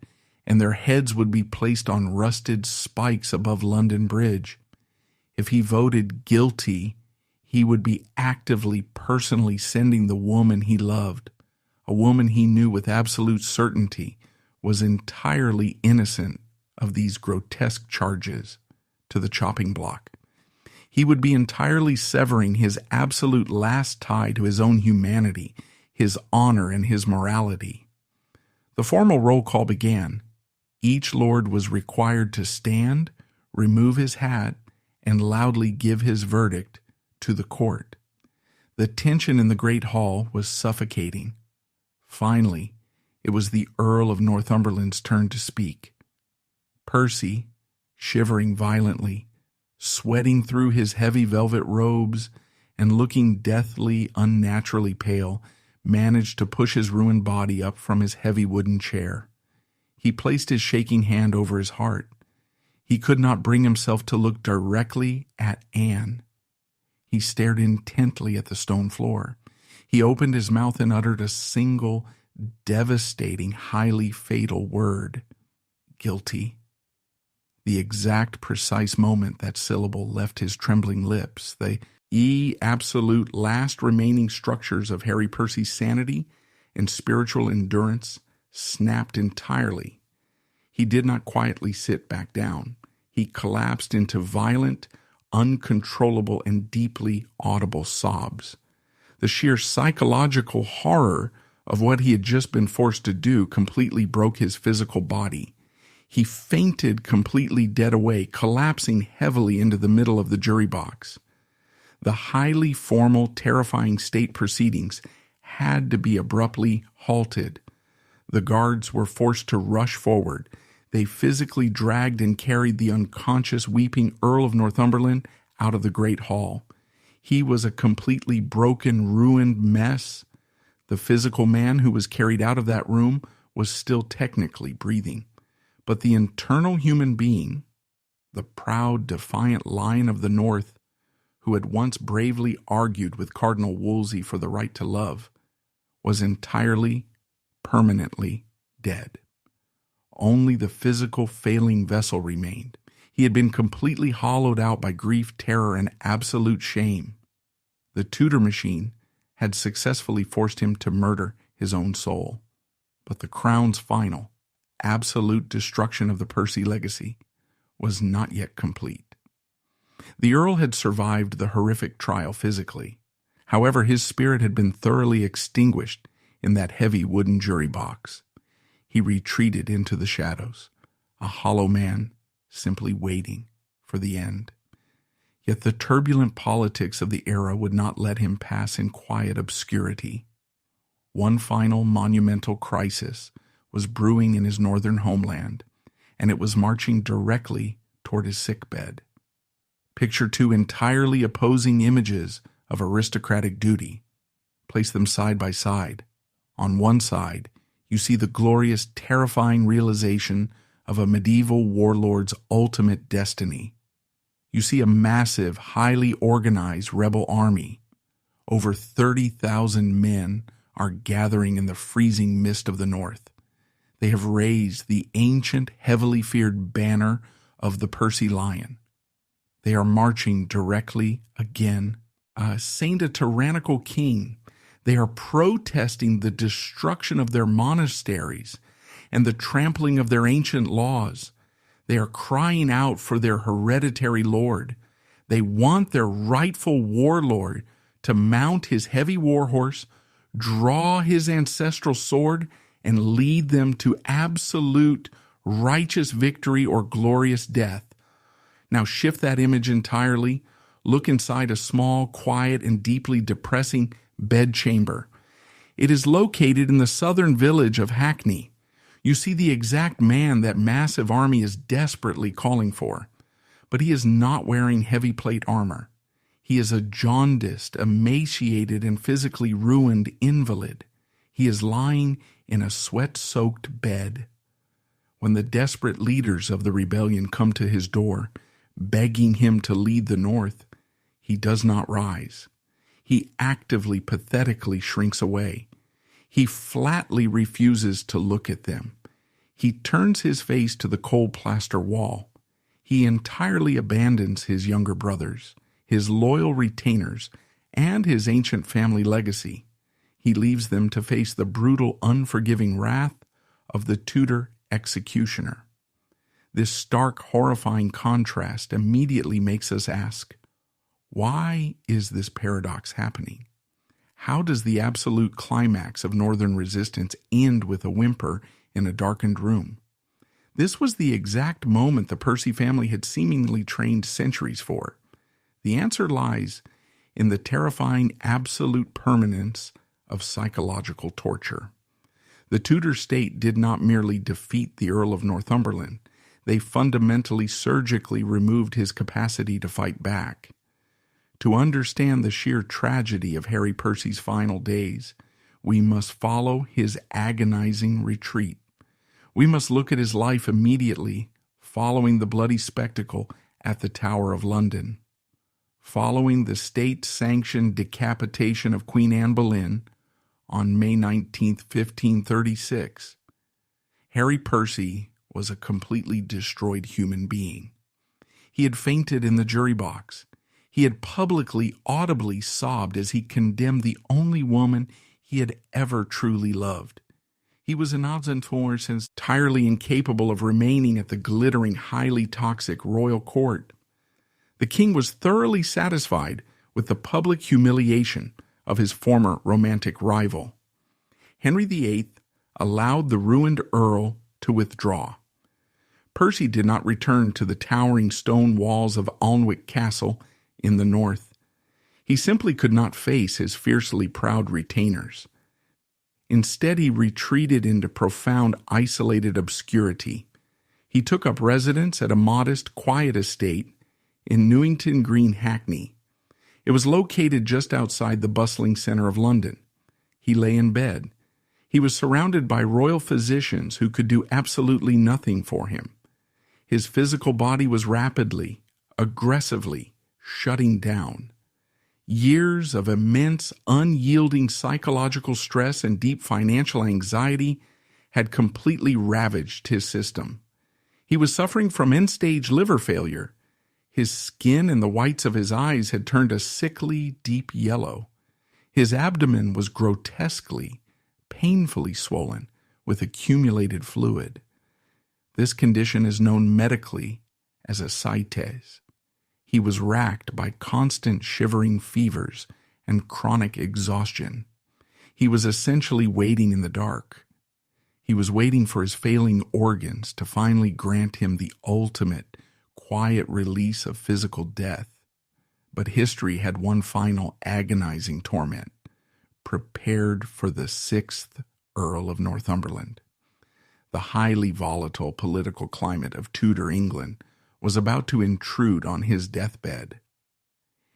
and their heads would be placed on rusted spikes above London Bridge. If he voted guilty, he would be actively, personally sending the woman he loved, a woman he knew with absolute certainty was entirely innocent of these grotesque charges, to the chopping block. He would be entirely severing his absolute last tie to his own humanity, his honor, and his morality. The formal roll call began. Each lord was required to stand, remove his hat, and loudly give his verdict to the court. The tension in the great hall was suffocating. Finally, it was the Earl of Northumberland's turn to speak. Percy, shivering violently, sweating through his heavy velvet robes, and looking deathly, unnaturally pale, managed to push his ruined body up from his heavy wooden chair. He placed his shaking hand over his heart. He could not bring himself to look directly at Anne. He stared intently at the stone floor. He opened his mouth and uttered a single, devastating, highly fatal word: guilty. The exact, precise moment that syllable left his trembling lips, the absolute last remaining structures of Harry Percy's sanity and spiritual endurance snapped entirely. He did not quietly sit back down. He collapsed into violent, uncontrollable, and deeply audible sobs. The sheer psychological horror of what he had just been forced to do completely broke his physical body. He fainted completely dead away, collapsing heavily into the middle of the jury box. The highly formal, terrifying state proceedings had to be abruptly halted. The guards were forced to rush forward. They physically dragged and carried the unconscious, weeping Earl of Northumberland out of the great hall. He was a completely broken, ruined mess. The physical man who was carried out of that room was still technically breathing. But the internal human being, the proud, defiant Lion of the North, who had once bravely argued with Cardinal Wolsey for the right to love, was entirely, permanently dead. Only the physical, failing vessel remained. He had been completely hollowed out by grief, terror, and absolute shame. The Tudor machine had successfully forced him to murder his own soul. But the Crown's final, absolute destruction of the Percy legacy was not yet complete. The Earl had survived the horrific trial physically. However, his spirit had been thoroughly extinguished in that heavy wooden jury box. He retreated into the shadows, a hollow man simply waiting for the end. Yet the turbulent politics of the era would not let him pass in quiet obscurity. One final monumental crisis was brewing in his northern homeland, and it was marching directly toward his sickbed. Picture two entirely opposing images of aristocratic duty. Place them side by side. On one side, you see the glorious, terrifying realization of a medieval warlord's ultimate destiny. You see a massive, highly organized rebel army. Over 30,000 men are gathering in the freezing mist of the north. They have raised the ancient, heavily feared banner of the Percy Lion. They are marching directly saying a tyrannical king. They are protesting the destruction of their monasteries and the trampling of their ancient laws. They are crying out for their hereditary lord. They want their rightful warlord to mount his heavy war horse, draw his ancestral sword, and lead them to absolute righteous victory or glorious death. Now shift that image entirely. Look inside a small, quiet, and deeply depressing bedchamber. It is located in the southern village of Hackney. You see the exact man that massive army is desperately calling for. But he is not wearing heavy plate armor. He is a jaundiced, emaciated, and physically ruined invalid. He is lying in a sweat-soaked bed. When the desperate leaders of the rebellion come to his door, begging him to lead the North, he does not rise. He actively, pathetically shrinks away. He flatly refuses to look at them. He turns his face to the cold plaster wall. He entirely abandons his younger brothers, his loyal retainers, and his ancient family legacy. He leaves them to face the brutal, unforgiving wrath of the Tudor executioner. This stark, horrifying contrast immediately makes us ask, why is this paradox happening? How does the absolute climax of Northern resistance end with a whimper in a darkened room? This was the exact moment the Percy family had seemingly trained centuries for. The answer lies in the terrifying absolute permanence of psychological torture. The Tudor state did not merely defeat the Earl of Northumberland. They fundamentally, surgically removed his capacity to fight back. To understand the sheer tragedy of Harry Percy's final days, we must follow his agonizing retreat. We must look at his life immediately following the bloody spectacle at the Tower of London. Following the state-sanctioned decapitation of Queen Anne Boleyn on May 19, 1536, Harry Percy was a completely destroyed human being. He had fainted in the jury box. He had publicly, audibly sobbed as he condemned the only woman he had ever truly loved. He was an odds and fours entirely incapable of remaining at the glittering, highly toxic royal court. The king was thoroughly satisfied with the public humiliation of his former romantic rival. Henry VIII allowed the ruined earl to withdraw. Percy did not return to the towering stone walls of Alnwick Castle in the north. He simply could not face his fiercely proud retainers. Instead, he retreated into profound, isolated obscurity. He took up residence at a modest, quiet estate in Newington Green, Hackney. It was located just outside the bustling center of London. He lay in bed. He was surrounded by royal physicians who could do absolutely nothing for him. His physical body was rapidly, aggressively shutting down. Years of immense, unyielding psychological stress and deep financial anxiety had completely ravaged his system. He was suffering from end-stage liver failure. His skin and the whites of his eyes had turned a sickly, deep yellow. His abdomen was grotesquely, painfully swollen with accumulated fluid. This condition is known medically as ascites. He was racked by constant shivering fevers and chronic exhaustion. He was essentially waiting in the dark. He was waiting for his failing organs to finally grant him the ultimate, quiet release of physical death. But history had one final agonizing torment, prepared for the 6th Earl of Northumberland. The highly volatile political climate of Tudor England was about to intrude on his deathbed.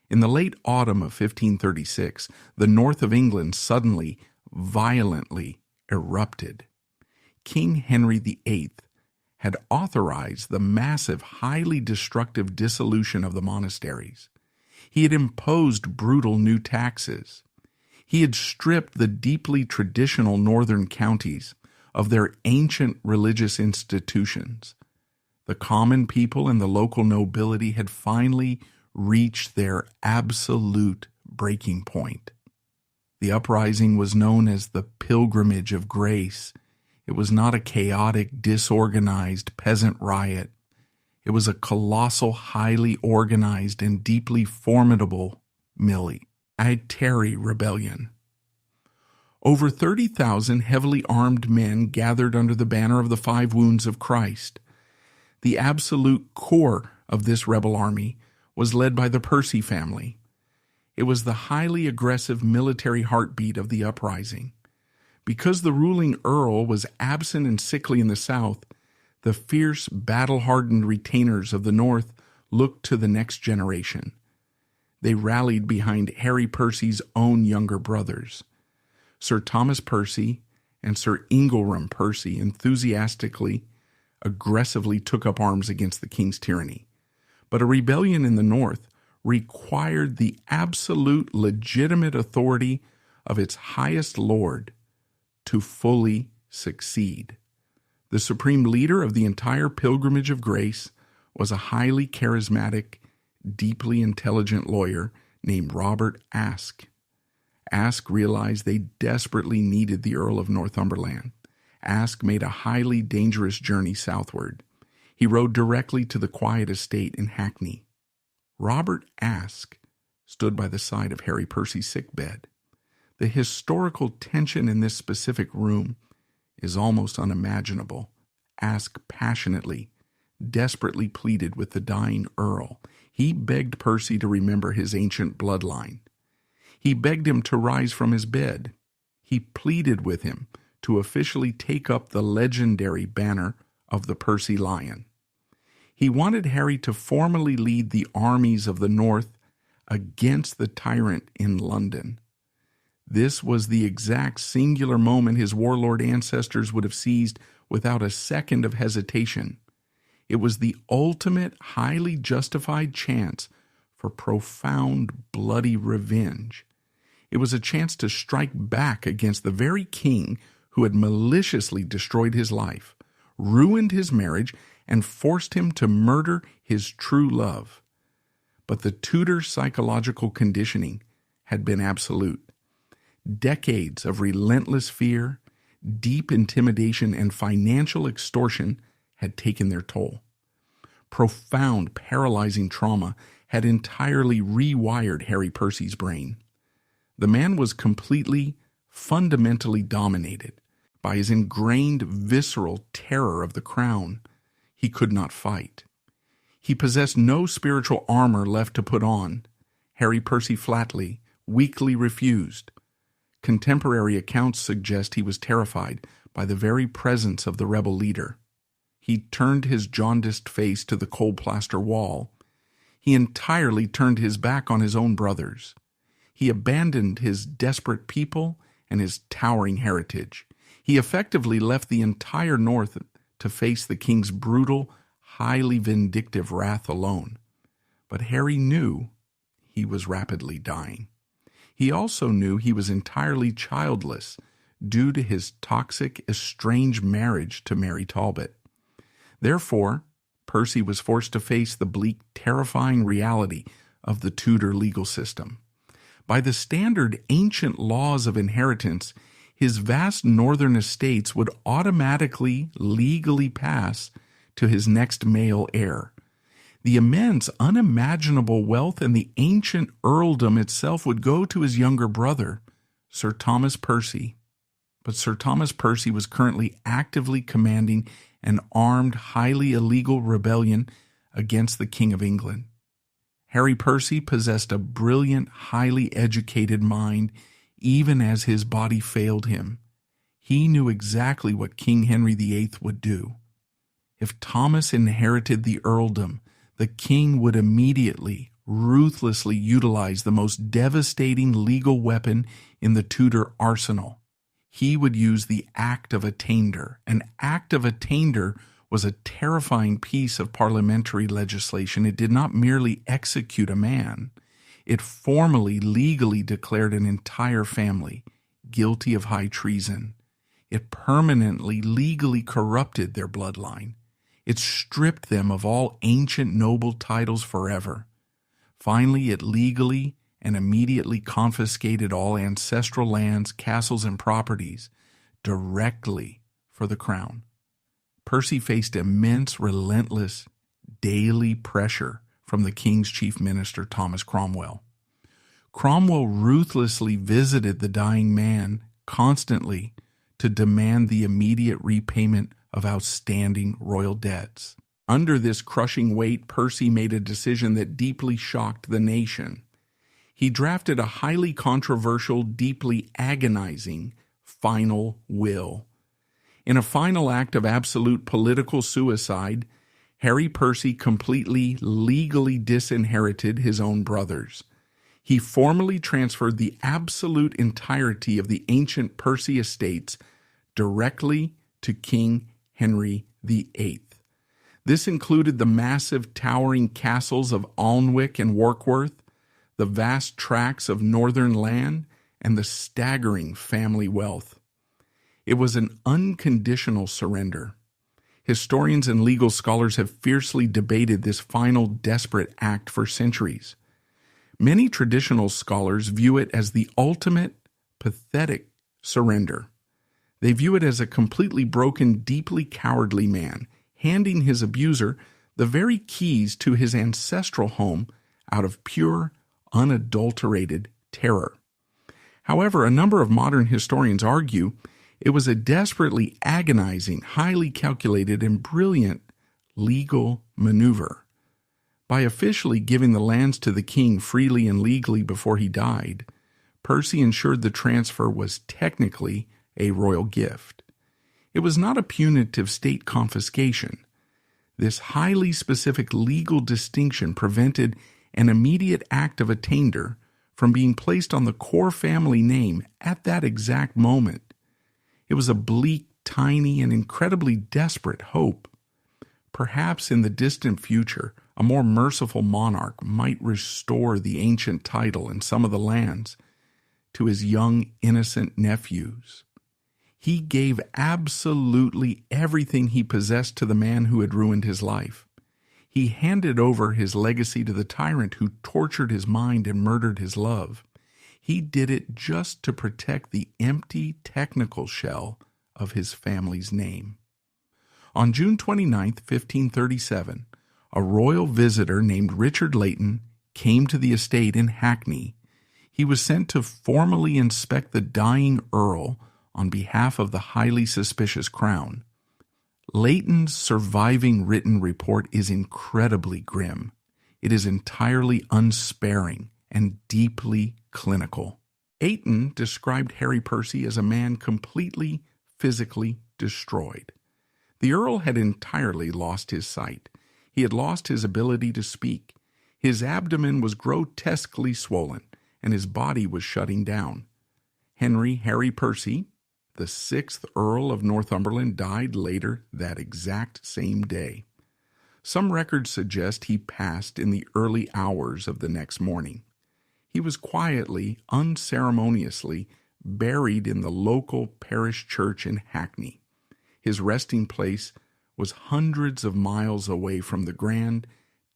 In the late autumn of 1536, the north of England suddenly, violently erupted. King Henry VIII had authorized the massive, highly destructive dissolution of the monasteries. He had imposed brutal new taxes. He had stripped the deeply traditional northern counties of their ancient religious institutions. The common people and the local nobility had finally reached their absolute breaking point. The uprising was known as the Pilgrimage of Grace. It was not a chaotic, disorganized peasant riot. It was a colossal, highly organized, and deeply formidable military rebellion. Over 30,000 heavily armed men gathered under the banner of the 5 Wounds of Christ. The absolute core of this rebel army was led by the Percy family. It was the highly aggressive military heartbeat of the uprising. Because the ruling earl was absent and sickly in the south, the fierce, battle-hardened retainers of the north looked to the next generation. They rallied behind Harry Percy's own younger brothers. Sir Thomas Percy and Sir Ingelram Percy enthusiastically, aggressively took up arms against the king's tyranny. But a rebellion in the north required the absolute legitimate authority of its highest lord to fully succeed. The supreme leader of the entire Pilgrimage of Grace was a highly charismatic, deeply intelligent lawyer named Robert Aske. Aske realized they desperately needed the Earl of Northumberland. Aske made a highly dangerous journey southward. He rode directly to the quiet estate in Hackney. Robert Aske stood by the side of Harry Percy's sickbed. The historical tension in this specific room is almost unimaginable. Aske passionately, desperately pleaded with the dying earl. He begged Percy to remember his ancient bloodline. He begged him to rise from his bed. He pleaded with him to officially take up the legendary banner of the Percy Lion. He wanted Harry to formally lead the armies of the north against the tyrant in London. This was the exact singular moment his warlord ancestors would have seized without a second of hesitation. It was the ultimate, highly justified chance for profound, bloody revenge. It was a chance to strike back against the very king who had maliciously destroyed his life, ruined his marriage, and forced him to murder his true love. But the Tudor psychological conditioning had been absolute. Decades of relentless fear, deep intimidation and financial extortion had taken their toll. Profound, paralyzing trauma had entirely rewired Harry Percy's brain. The man was completely, fundamentally dominated by his ingrained visceral terror of the crown. He could not fight. He possessed no spiritual armor left to put on. Harry Percy flatly, weakly refused. Contemporary accounts suggest he was terrified by the very presence of the rebel leader. He turned his jaundiced face to the cold plaster wall. He entirely turned his back on his own brothers. He abandoned his desperate people and his towering heritage. He effectively left the entire North to face the king's brutal, highly vindictive wrath alone. But Harry knew he was rapidly dying. He also knew he was entirely childless due to his toxic, estranged marriage to Mary Talbot. Therefore, Percy was forced to face the bleak, terrifying reality of the Tudor legal system. By the standard ancient laws of inheritance, his vast northern estates would automatically, legally pass to his next male heir. The immense, unimaginable wealth and the ancient earldom itself would go to his younger brother, Sir Thomas Percy. But Sir Thomas Percy was currently actively commanding an armed, highly illegal rebellion against the King of England. Harry Percy possessed a brilliant, highly educated mind, even as his body failed him. He knew exactly what King Henry VIII would do. If Thomas inherited the earldom, the king would immediately, ruthlessly utilize the most devastating legal weapon in the Tudor arsenal. He would use the Act of Attainder. An Act of Attainder was a terrifying piece of parliamentary legislation. It did not merely execute a man. It formally, legally declared an entire family guilty of high treason. It permanently, legally corrupted their bloodline. It stripped them of all ancient noble titles forever. Finally, it legally and immediately confiscated all ancestral lands, castles, and properties directly for the crown. Percy faced immense, relentless, daily pressure from the king's chief minister, Thomas Cromwell. Cromwell ruthlessly visited the dying man constantly to demand the immediate repayment of outstanding royal debts. Under this crushing weight, Percy made a decision that deeply shocked the nation. He drafted a highly controversial, deeply agonizing final will. In a final act of absolute political suicide, Harry Percy completely, legally disinherited his own brothers. He formally transferred the absolute entirety of the ancient Percy estates directly to King Henry VIII. This included the massive towering castles of Alnwick and Warkworth, the vast tracts of northern land, and the staggering family wealth. It was an unconditional surrender. Historians and legal scholars have fiercely debated this final desperate act for centuries. Many traditional scholars view it as the ultimate, pathetic surrender. They view it as a completely broken, deeply cowardly man, handing his abuser the very keys to his ancestral home out of pure, unadulterated terror. However, a number of modern historians argue it was a desperately agonizing, highly calculated, and brilliant legal maneuver. By officially giving the lands to the king freely and legally before he died, Percy ensured the transfer was technically a royal gift. It was not a punitive state confiscation. This highly specific legal distinction prevented an immediate act of attainder from being placed on the core family name at that exact moment. It was a bleak, tiny, and incredibly desperate hope. Perhaps in the distant future, a more merciful monarch might restore the ancient title and some of the lands to his young, innocent nephews. He gave absolutely everything he possessed to the man who had ruined his life. He handed over his legacy to the tyrant who tortured his mind and murdered his love. He did it just to protect the empty, technical shell of his family's name. On June 29, 1537, a royal visitor named Richard Leighton came to the estate in Hackney. He was sent to formally inspect the dying earl on behalf of the highly suspicious crown. Leighton's surviving written report is incredibly grim. It is entirely unsparing and deeply clinical. Leighton described Harry Percy as a man completely physically destroyed. The Earl had entirely lost his sight. He had lost his ability to speak. His abdomen was grotesquely swollen, and his body was shutting down. Harry Percy, the 6th Earl of Northumberland, died later that exact same day. Some records suggest he passed in the early hours of the next morning. He was quietly, unceremoniously buried in the local parish church in Hackney. His resting place was hundreds of miles away from the grand,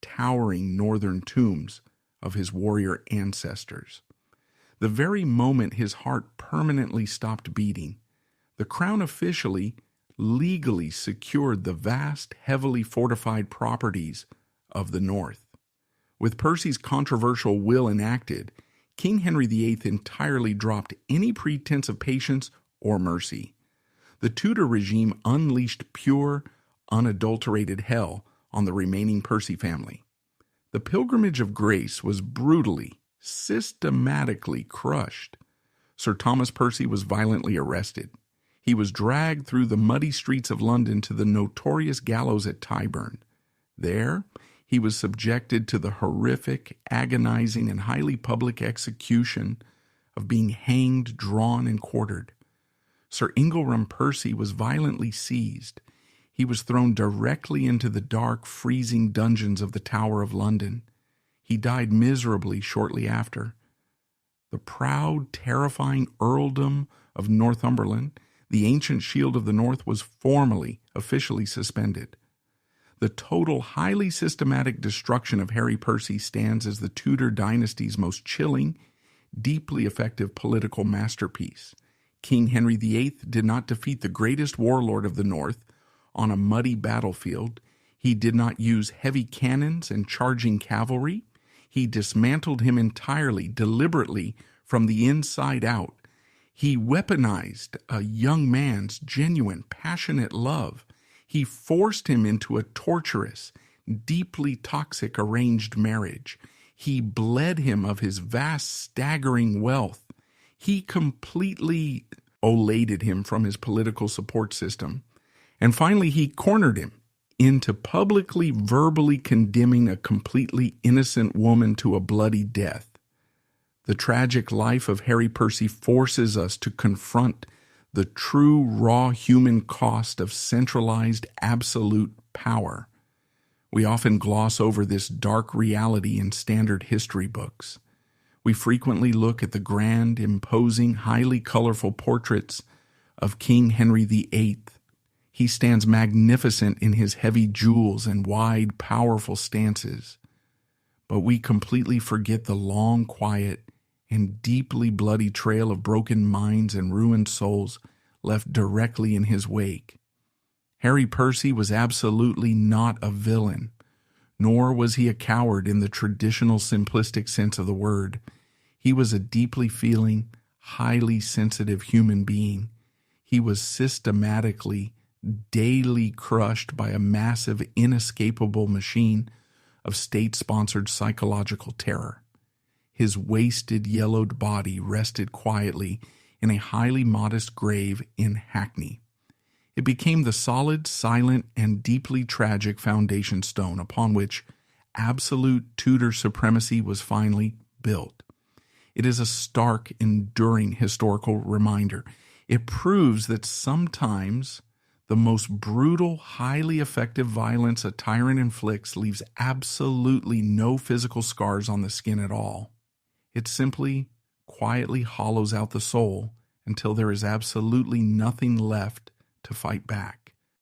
towering northern tombs of his warrior ancestors. The very moment his heart permanently stopped beating, the crown officially, legally secured the vast, heavily fortified properties of the North. With Percy's controversial will enacted, King Henry VIII entirely dropped any pretense of patience or mercy. The Tudor regime unleashed pure, unadulterated hell on the remaining Percy family. The Pilgrimage of Grace was brutally, systematically crushed. Sir Thomas Percy was violently arrested. He was dragged through the muddy streets of London to the notorious gallows at Tyburn. There, he was subjected to the horrific, agonizing, and highly public execution of being hanged, drawn, and quartered. Sir Ingelram Percy was violently seized. He was thrown directly into the dark, freezing dungeons of the Tower of London. He died miserably shortly after. The proud, terrifying earldom of Northumberland, the ancient shield of the North, was formally, officially suspended. The total, highly systematic destruction of Harry Percy stands as the Tudor dynasty's most chilling, deeply effective political masterpiece. King Henry VIII did not defeat the greatest warlord of the North on a muddy battlefield. He did not use heavy cannons and charging cavalry. He dismantled him entirely, deliberately, from the inside out. He weaponized a young man's genuine, passionate love. He forced him into a torturous, deeply toxic arranged marriage. He bled him of his vast, staggering wealth. He completely oladed him from his political support system. And finally, he cornered him into publicly, verbally condemning a completely innocent woman to a bloody death. The tragic life of Harry Percy forces us to confront the true, raw human cost of centralized, absolute power. We often gloss over this dark reality in standard history books. We frequently look at the grand, imposing, highly colorful portraits of King Henry VIII. He stands magnificent in his heavy jewels and wide, powerful stances. But we completely forget the long, quiet, and deeply bloody trail of broken minds and ruined souls left directly in his wake. Harry Percy was absolutely not a villain, nor was he a coward in the traditional simplistic sense of the word. He was a deeply feeling, highly sensitive human being. He was systematically, daily crushed by a massive, inescapable machine of state-sponsored psychological terror. His wasted, yellowed body rested quietly in a highly modest grave in Hackney. It became the solid, silent, and deeply tragic foundation stone upon which absolute Tudor supremacy was finally built. It is a stark, enduring historical reminder. It proves that sometimes the most brutal, highly effective violence a tyrant inflicts leaves absolutely no physical scars on the skin at all. It simply, quietly hollows out the soul until there is absolutely nothing left to fight back.